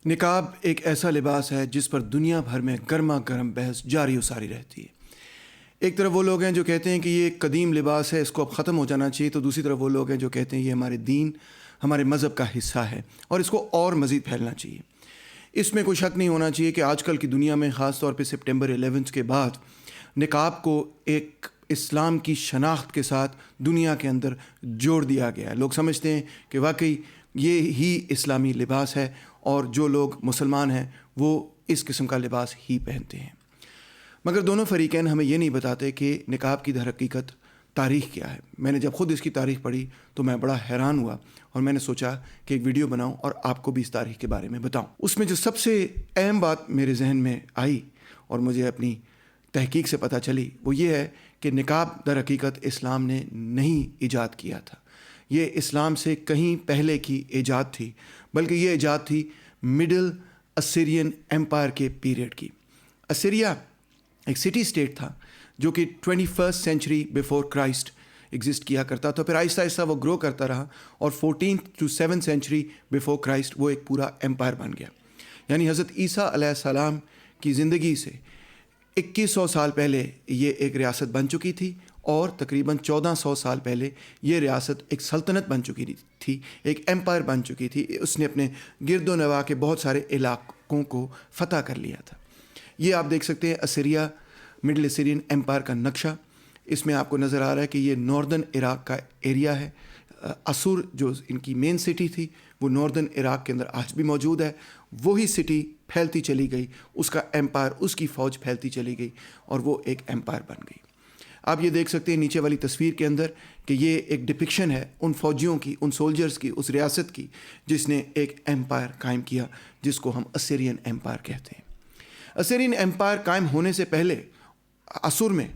نقاب ایک ایسا لباس ہے جس پر دنیا بھر میں گرما گرم بحث جاری و ساری رہتی ہے۔ ایک طرف وہ لوگ ہیں جو کہتے ہیں کہ یہ ایک قدیم لباس ہے، اس کو اب ختم ہو جانا چاہیے، تو دوسری طرف وہ لوگ ہیں جو کہتے ہیں یہ ہمارے دین، ہمارے مذہب کا حصہ ہے اور اس کو اور مزید پھیلنا چاہیے۔ اس میں کوئی شک نہیں ہونا چاہیے کہ آج کل کی دنیا میں خاص طور پہ سپٹمبر 11 کے بعد نقاب کو ایک اسلام کی شناخت کے ساتھ دنیا کے اندر جوڑ دیا گیا ہے۔ لوگ سمجھتے ہیں کہ واقعی یہ ہی اسلامی لباس ہے اور جو لوگ مسلمان ہیں وہ اس قسم کا لباس ہی پہنتے ہیں۔ مگر دونوں فریقین ہمیں یہ نہیں بتاتے کہ نقاب کی در حقیقت تاریخ کیا ہے۔ میں نے جب خود اس کی تاریخ پڑھی تو میں بڑا حیران ہوا اور میں نے سوچا کہ ایک ویڈیو بناؤں اور آپ کو بھی اس تاریخ کے بارے میں بتاؤں۔ اس میں جو سب سے اہم بات میرے ذہن میں آئی اور مجھے اپنی تحقیق سے پتہ چلی وہ یہ ہے کہ نقاب در حقیقت اسلام نے نہیں ایجاد کیا تھا۔ یہ اسلام سے کہیں پہلے کی ایجاد تھی، بلکہ یہ ایجاد تھی مڈل اسیرین ایمپائر کے پیریڈ کی۔ اسیریا ایک سٹی اسٹیٹ تھا جو کہ 21st century before Christ exist کیا کرتا تھا، پھر آہستہ آہستہ وہ گرو کرتا رہا اور 14th to 7th century before Christ وہ ایک پورا ایمپائر بن گیا۔ یعنی حضرت عیسیٰ علیہ السلام کی زندگی سے 2100 سال پہلے یہ ایک ریاست بن چکی تھی اور تقریباً 1400 سال پہلے یہ ریاست ایک سلطنت بن چکی تھی، ایک ایمپائر بن چکی تھی۔ اس نے اپنے گرد و نواح کے بہت سارے علاقوں کو فتح کر لیا تھا۔ یہ آپ دیکھ سکتے ہیں اسیریا مڈل اسیرین ایمپائر کا نقشہ۔ اس میں آپ کو نظر آ رہا ہے کہ یہ ناردرن عراق کا ایریا ہے۔ اسور جو ان کی مین سٹی تھی وہ ناردرن عراق کے اندر آج بھی موجود ہے۔ وہی سٹی پھیلتی چلی گئی، اس کا ایمپائر، اس کی فوج پھیلتی چلی گئی اور وہ ایک ایمپائر بن گئی۔ آپ یہ دیکھ سکتے ہیں نیچے والی تصویر کے اندر کہ یہ ایک ڈپکشن ہے ان فوجیوں کی، ان سولجرز کی، اس ریاست کی جس نے ایک ایمپائر قائم کیا جس کو ہم اسیرین ایمپائر کہتے ہیں۔ اسیرین ایمپائر قائم ہونے سے پہلے اسور میں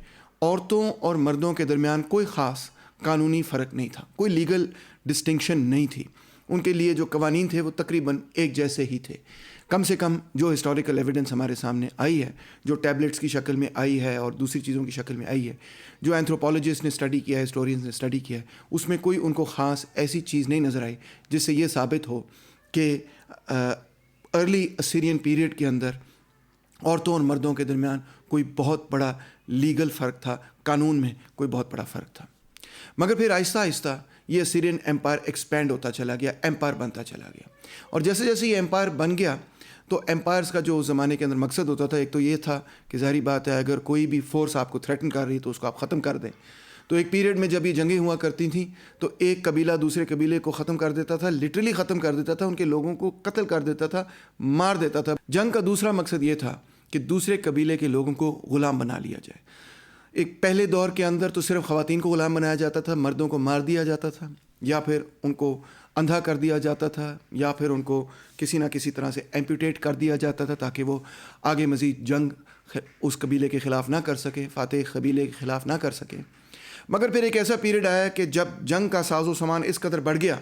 عورتوں اور مردوں کے درمیان کوئی خاص قانونی فرق نہیں تھا، کوئی لیگل ڈسٹنکشن نہیں تھی۔ ان کے لیے جو قوانین تھے وہ تقریباً ایک جیسے ہی تھے۔ کم سے کم جو ہسٹوریکل ایویڈنس ہمارے سامنے آئی ہے، جو ٹیبلٹس کی شکل میں آئی ہے اور دوسری چیزوں کی شکل میں آئی ہے، جو اینتھروپولوجسٹ نے اسٹڈی کیا ہے، ہسٹورینز نے اسٹڈی کیا ہے، اس میں کوئی ان کو خاص ایسی چیز نہیں نظر آئی جس سے یہ ثابت ہو کہ ارلی اسیرین پیریڈ کے اندر عورتوں اور مردوں کے درمیان کوئی بہت بڑا لیگل فرق تھا، قانون میں کوئی بہت بڑا فرق تھا۔ مگر پھر آہستہ آہستہ یہ اسیرین ایمپائر ایکسپینڈ ہوتا چلا گیا، ایمپائر بنتا چلا گیا، اور جیسے جیسے یہ ایمپائر بن گیا تو ایمپائرز کا جو اس زمانے کے اندر مقصد ہوتا تھا، ایک تو یہ تھا کہ ظاہری بات ہے اگر کوئی بھی فورس آپ کو تھریٹن کر رہی تو اس کو آپ ختم کر دیں۔ تو ایک پیریڈ میں جب یہ جنگیں ہوا کرتی تھیں تو ایک قبیلہ دوسرے قبیلے کو ختم کر دیتا تھا، لٹرلی ختم کر دیتا تھا، ان کے لوگوں کو قتل کر دیتا تھا، مار دیتا تھا۔ جنگ کا دوسرا مقصد یہ تھا کہ دوسرے قبیلے کے لوگوں کو غلام بنا لیا جائے۔ ایک پہلے دور کے اندر تو صرف خواتین کو غلام بنایا جاتا تھا، مردوں کو مار دیا جاتا تھا، یا پھر ان کو اندھا کر دیا جاتا تھا، یا پھر ان کو کسی نہ کسی طرح سے ایمپوٹیٹ کر دیا جاتا تھا تاکہ وہ آگے مزید جنگ اس قبیلے کے خلاف نہ کر سکیں، فاتح قبیلے کے خلاف نہ کر سکیں۔ مگر پھر ایک ایسا پیریڈ آیا کہ جب جنگ کا ساز و سامان اس قدر بڑھ گیا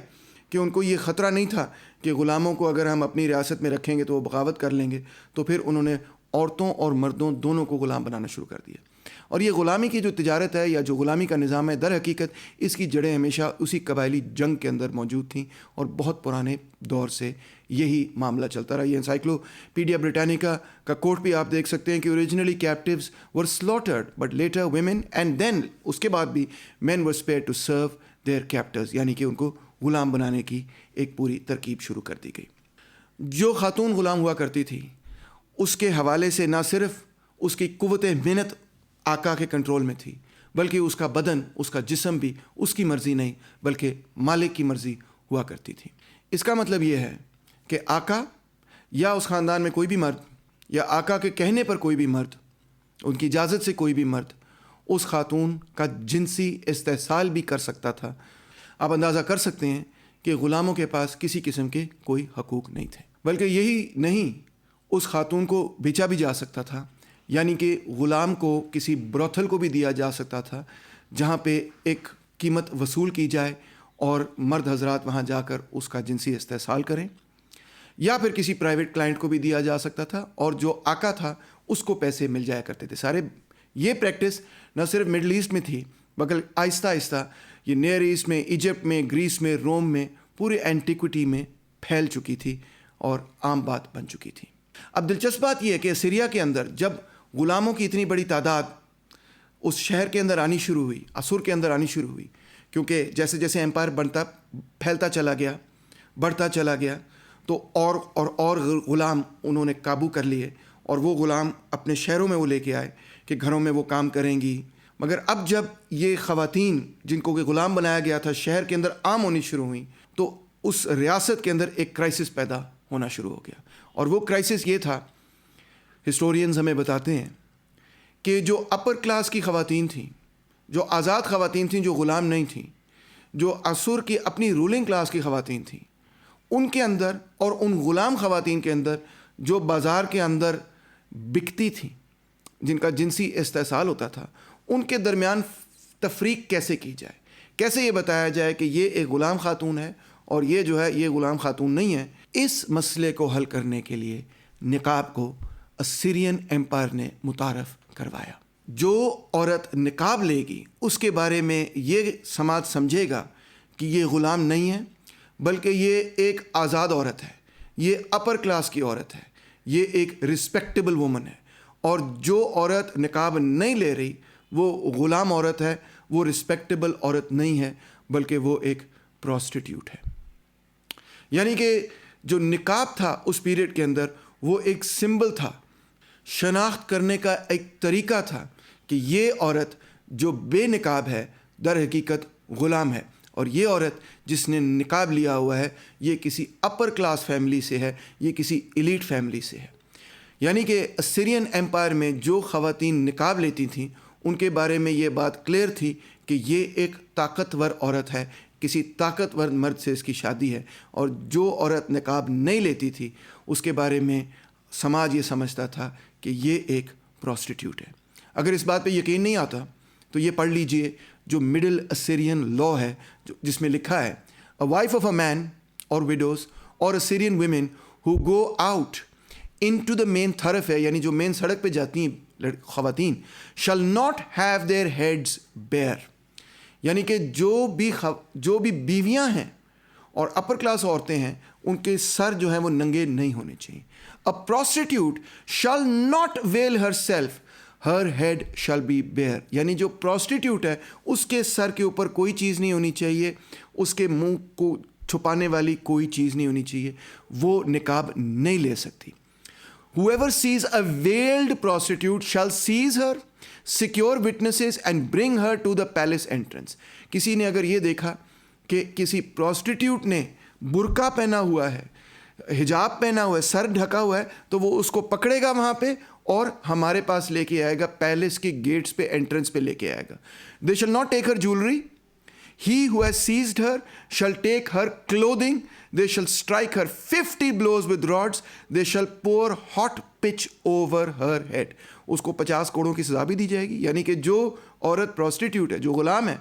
کہ ان کو یہ خطرہ نہیں تھا کہ غلاموں کو اگر ہم اپنی ریاست میں رکھیں گے تو وہ بغاوت کر لیں گے، تو پھر انہوں نے عورتوں اور مردوں دونوں کو غلام بنانا شروع کر دیا۔ اور یہ غلامی کی جو تجارت ہے یا جو غلامی کا نظام ہے، در حقیقت اس کی جڑیں ہمیشہ اسی قبائلی جنگ کے اندر موجود تھیں اور بہت پرانے دور سے یہی معاملہ چلتا رہا۔ یہ انسائکلوپیڈیا بریٹانیکا کا کوٹ بھی آپ دیکھ سکتے ہیں کہ originally captives were slaughtered but later women and then اس کے بعد بھی مین ور اسپیئرڈ ٹو سرو دیئر کیپٹرز، یعنی کہ ان کو غلام بنانے کی ایک پوری ترکیب شروع کر دی گئی۔ جو خاتون غلام ہوا کرتی تھی اس کے حوالے سے نہ صرف اس کی قوت محنت آقا کے کنٹرول میں تھی، بلکہ اس کا بدن، اس کا جسم بھی اس کی مرضی نہیں بلکہ مالک کی مرضی ہوا کرتی تھی۔ اس کا مطلب یہ ہے کہ آقا یا اس خاندان میں کوئی بھی مرد یا آقا کے کہنے پر کوئی بھی مرد، ان کی اجازت سے کوئی بھی مرد اس خاتون کا جنسی استحصال بھی کر سکتا تھا۔ آپ اندازہ کر سکتے ہیں کہ غلاموں کے پاس کسی قسم کے کوئی حقوق نہیں تھے، بلکہ یہی نہیں، اس خاتون کو بیچا بھی جا سکتا تھا، یعنی کہ غلام کو کسی بروتھل کو بھی دیا جا سکتا تھا جہاں پہ ایک قیمت وصول کی جائے اور مرد حضرات وہاں جا کر اس کا جنسی استحصال کریں، یا پھر کسی پرائیویٹ کلائنٹ کو بھی دیا جا سکتا تھا اور جو آقا تھا اس کو پیسے مل جایا کرتے تھے۔ سارے یہ پریکٹس نہ صرف مڈل ایسٹ میں تھی بلکہ آہستہ آہستہ یہ نیئر ایسٹ میں، ایجپٹ میں، گریس میں، روم میں، پورے اینٹیکوٹی میں پھیل چکی تھی اور عام بات بن چکی تھی۔ اب دلچسپ بات یہ ہے کہ اسیریا کے اندر جب غلاموں کی اتنی بڑی تعداد اس شہر کے اندر آنی شروع ہوئی، اسور کے اندر آنی شروع ہوئی، کیونکہ جیسے جیسے ایمپائر پھیلتا چلا گیا، بڑھتا چلا گیا، تو اور غلام انہوں نے قابو کر لیے، اور وہ غلام اپنے شہروں میں وہ لے کے آئے کہ گھروں میں وہ کام کریں گی۔ مگر اب جب یہ خواتین جن کو کہ غلام بنایا گیا تھا شہر کے اندر عام ہونی شروع ہوئیں، تو اس ریاست کے اندر ایک کرائسس پیدا ہونا شروع ہو گیا، اور وہ کرائسس یہ تھا، ہسٹورینز ہمیں بتاتے ہیں کہ جو اپر کلاس کی خواتین تھیں، جو آزاد خواتین تھیں، جو غلام نہیں تھیں، جو اسور کی اپنی رولنگ کلاس کی خواتین تھیں، ان کے اندر اور ان غلام خواتین کے اندر جو بازار کے اندر بکتی تھیں، جن کا جنسی استحصال ہوتا تھا، ان کے درمیان تفریق کیسے کی جائے، کیسے یہ بتایا جائے کہ یہ ایک غلام خاتون ہے اور یہ جو ہے یہ غلام خاتون نہیں ہے۔ اس مسئلے کو حل کرنے کے لیے نقاب کو اسیرین ایمپائر نے متعارف کروایا۔ جو عورت نقاب لے گی اس کے بارے میں یہ سماج سمجھے گا کہ یہ غلام نہیں ہے، بلکہ یہ ایک آزاد عورت ہے، یہ اپر کلاس کی عورت ہے، یہ ایک رسپیکٹیبل وومن ہے۔ اور جو عورت نقاب نہیں لے رہی وہ غلام عورت ہے، وہ رسپیکٹیبل عورت نہیں ہے، بلکہ وہ ایک پروسٹیٹیوٹ ہے۔ یعنی کہ جو نقاب تھا اس پیریڈ کے اندر وہ ایک سمبل تھا، شناخت کرنے کا ایک طریقہ تھا کہ یہ عورت جو بے نقاب ہے در حقیقت غلام ہے، اور یہ عورت جس نے نقاب لیا ہوا ہے یہ کسی اپر کلاس فیملی سے ہے، یہ کسی ایلیٹ فیملی سے ہے۔ یعنی کہ اسیرین ایمپائر میں جو خواتین نقاب لیتی تھیں ان کے بارے میں یہ بات کلیئر تھی کہ یہ ایک طاقتور عورت ہے، کسی طاقتور مرد سے اس کی شادی ہے، اور جو عورت نقاب نہیں لیتی تھی اس کے بارے میں سماج یہ سمجھتا تھا کہ یہ ایک پروسٹیٹیوٹ ہے۔ اگر اس بات پہ یقین نہیں آتا تو یہ پڑھ لیجئے جو مڈل اسیرین لا ہے جس میں لکھا ہے A wife of a man or widows or Assyrian women who go out into the main thoroughfare یعنی جو مین سڑک پہ جاتی ہیں خواتین shall not have their heads bare، یعنی کہ جو بھی بیویاں ہیں اور اپر کلاس عورتیں ہیں ان کے سر جو ہیں وہ ننگے نہیں ہونے چاہیے۔ A prostitute shall not veil herself, her head shall be bare، یعنی جو پروسٹیٹیوٹ ہے اس کے سر کے اوپر کوئی چیز نہیں ہونی چاہیے، اس کے منہ کو چھپانے والی کوئی چیز نہیں ہونی چاہیے، وہ نقاب نہیں لے سکتی۔ Whoever sees a veiled prostitute shall seize her, secure witnesses and bring her to the palace entrance۔ کسی نے اگر یہ دیکھا کہ کسی پروسٹیٹیوٹ نے برقع پہنا ہوا ہے، حجاب پہنا ہوا ہے، سر ڈھکا ہوا ہے، تو وہ اس کو پکڑے گا وہاں پہ اور ہمارے پاس لے کے آئے گا، پیلس کے گیٹس پہ انٹرنس پہ لے کے آئے گا۔ They shall not take her jewelry. He who has seized her shall take her clothing. They shall strike her 50 blows with rods. They shall pour hot pitch over her head. اس کو 50 کوڑوں کی سزا بھی دی جائے گی۔ یعنی کہ جو عورت پروسٹیٹیوٹ ہے، جو غلام ہے،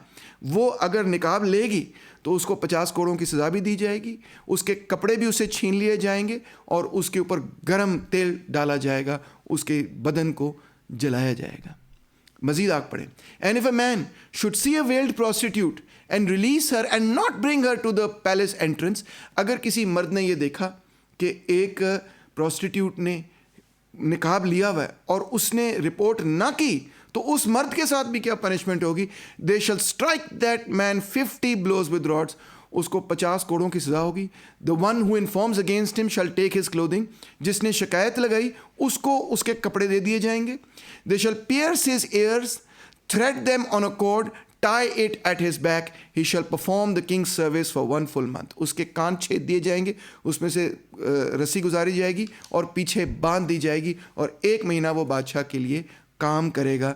وہ اگر نقاب لے گی تو اس کو 50 کوڑوں کی سزا بھی دی جائے گی، اس کے کپڑے بھی اسے چھین لیے جائیں گے اور اس کے اوپر گرم تیل ڈالا جائے گا، اس کے بدن کو جلایا جائے گا۔ مزید آگ پڑھیں۔ And if a man should see a veiled prostitute and release her and not bring her to the palace entrance، اگر کسی مرد نے یہ دیکھا کہ ایک پروسٹیٹیوٹ نے نقاب لیا ہوا ہے اور اس نے رپورٹ نہ کی تو اس مرد کے ساتھ بھی کیا پنشمنٹ ہوگی؟ They shall strike that man 50 blows with rods، اس کو 50 کوڑوں کی سزا ہوگی۔ The one who informs against him shall take his clothing، جس نے شکایت لگائی اس کو اس کے کپڑے دے دیے جائیں گے۔ They shall pierce his ears, thread them on a cord, tie it at his back, he shall perform the king's service for 1 full month۔ اس کے کان چھید دیے جائیں گے، اس میں سے رسی گزاری جائے گی اور پیچھے باندھ دی جائے گی، اور 1 مہینہ وہ بادشاہ کے لیے کام کرے گا۔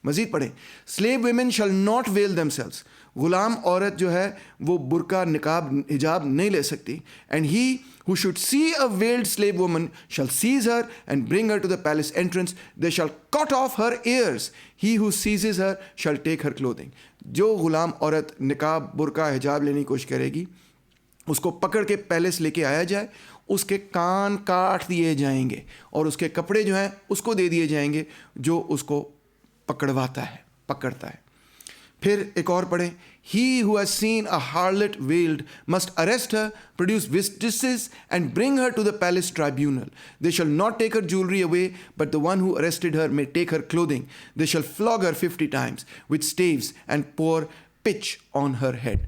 مزید پڑھیں۔ Slave women shall not veil themselves، Ghulam عورت جو ہے وہ برقع، نقاب، حجاب نہیں لے سکتی۔ And he who should see a veiled slave woman shall seize her and bring her to the palace entrance. They shall cut off her ears. He who seizes her shall take her clothing۔ جو غلام عورت نقاب، برقع، حجاب لینے کی کوشش کرے گی اس کو پکڑ کے پیلس لے کے آیا جائے، اس کے کان کاٹ دیے جائیں گے اور اس کے کپڑے جو ہیں اس کو دے دیے جائیں گے جو اس کو پکڑتا ہے۔ پھر ایک اور پڑھیں۔ He who has seen a harlot veiled must arrest her, produce witnesses, and bring her to the palace tribunal. They shall not take her jewelry away, but the one who arrested her may take her clothing. They shall flog her 50 times with staves and pour pitch on her head.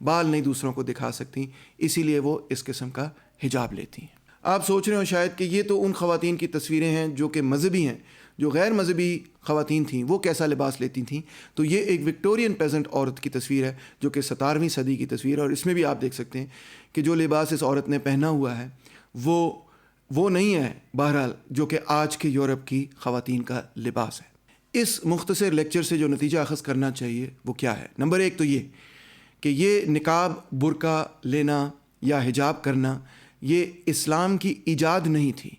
بال نہیں دوسروں کو دکھا سکتی، اسی لیے وہ اس قسم کا حجاب لیتی ہیں۔ آپ سوچ رہے ہو شاید کہ یہ تو ان خواتین کی تصویریں ہیں جو کہ مذہبی ہیں، جو غیر مذہبی خواتین تھیں وہ کیسا لباس لیتی تھیں؟ تو یہ ایک وکٹورین پیزنٹ عورت کی تصویر ہے جو کہ 17ویں صدی کی تصویر ہے، اور اس میں بھی آپ دیکھ سکتے ہیں کہ جو لباس اس عورت نے پہنا ہوا ہے وہ نہیں ہے بہرحال جو کہ آج کے یورپ کی خواتین کا لباس ہے۔ اس مختصر لیکچر سے جو نتیجہ اخذ کرنا چاہیے وہ کیا ہے؟ نمبر 1 تو یہ کہ یہ نقاب، برقع لینا یا حجاب کرنا یہ اسلام کی ایجاد نہیں تھی،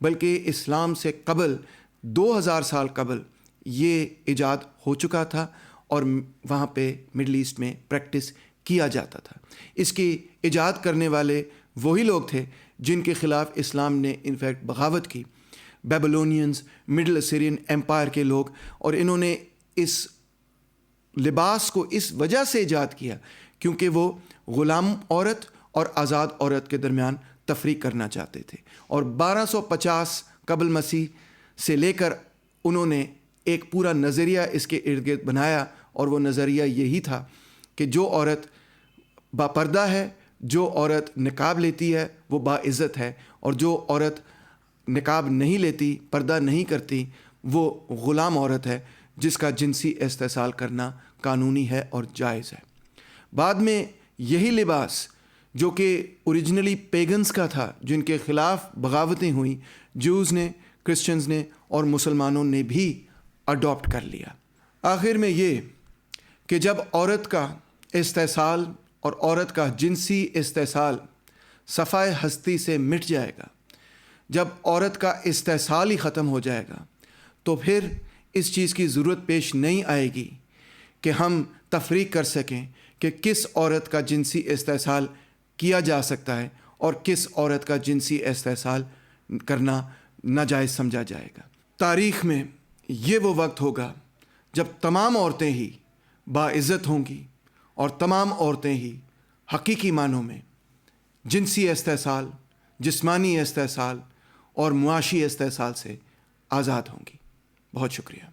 بلکہ اسلام سے قبل 2000 سال قبل یہ ایجاد ہو چکا تھا اور وہاں پہ مڈل ایسٹ میں پریکٹس کیا جاتا تھا۔ اس کی ایجاد کرنے والے وہی لوگ تھے جن کے خلاف اسلام نے انفیکٹ بغاوت کی، بیبلونینز، مڈل اسیرین ایمپائر کے لوگ، اور انہوں نے اس لباس کو اس وجہ سے ایجاد کیا کیونکہ وہ غلام عورت اور آزاد عورت کے درمیان تفریق کرنا چاہتے تھے، اور 1250 قبل مسیح سے لے کر انہوں نے ایک پورا نظریہ اس کے ارد گرد بنایا، اور وہ نظریہ یہی تھا کہ جو عورت باپردہ ہے، جو عورت نقاب لیتی ہے وہ باعزت ہے، اور جو عورت نقاب نہیں لیتی، پردہ نہیں کرتی، وہ غلام عورت ہے جس کا جنسی استحصال کرنا قانونی ہے اور جائز ہے۔ بعد میں یہی لباس جو کہ اوریجنلی پیگنز کا تھا، جن کے خلاف بغاوتیں ہوئیں، جوز نے، کرسچنز نے اور مسلمانوں نے بھی اڈاپٹ کر لیا۔ آخر میں یہ کہ جب عورت کا استحصال اور عورت کا جنسی استحصال صفحۂ ہستی سے مٹ جائے گا، جب عورت کا استحصال ہی ختم ہو جائے گا، تو پھر اس چیز کی ضرورت پیش نہیں آئے گی کہ ہم تفریق کر سکیں کہ کس عورت کا جنسی استحصال کیا جا سکتا ہے اور کس عورت کا جنسی استحصال کرنا ناجائز سمجھا جائے گا۔ تاریخ میں یہ وہ وقت ہوگا جب تمام عورتیں ہی باعزت ہوں گی اور تمام عورتیں ہی حقیقی معنوں میں جنسی استحصال، جسمانی استحصال اور معاشی استحصال سے آزاد ہوں گی۔ بہت شکریہ۔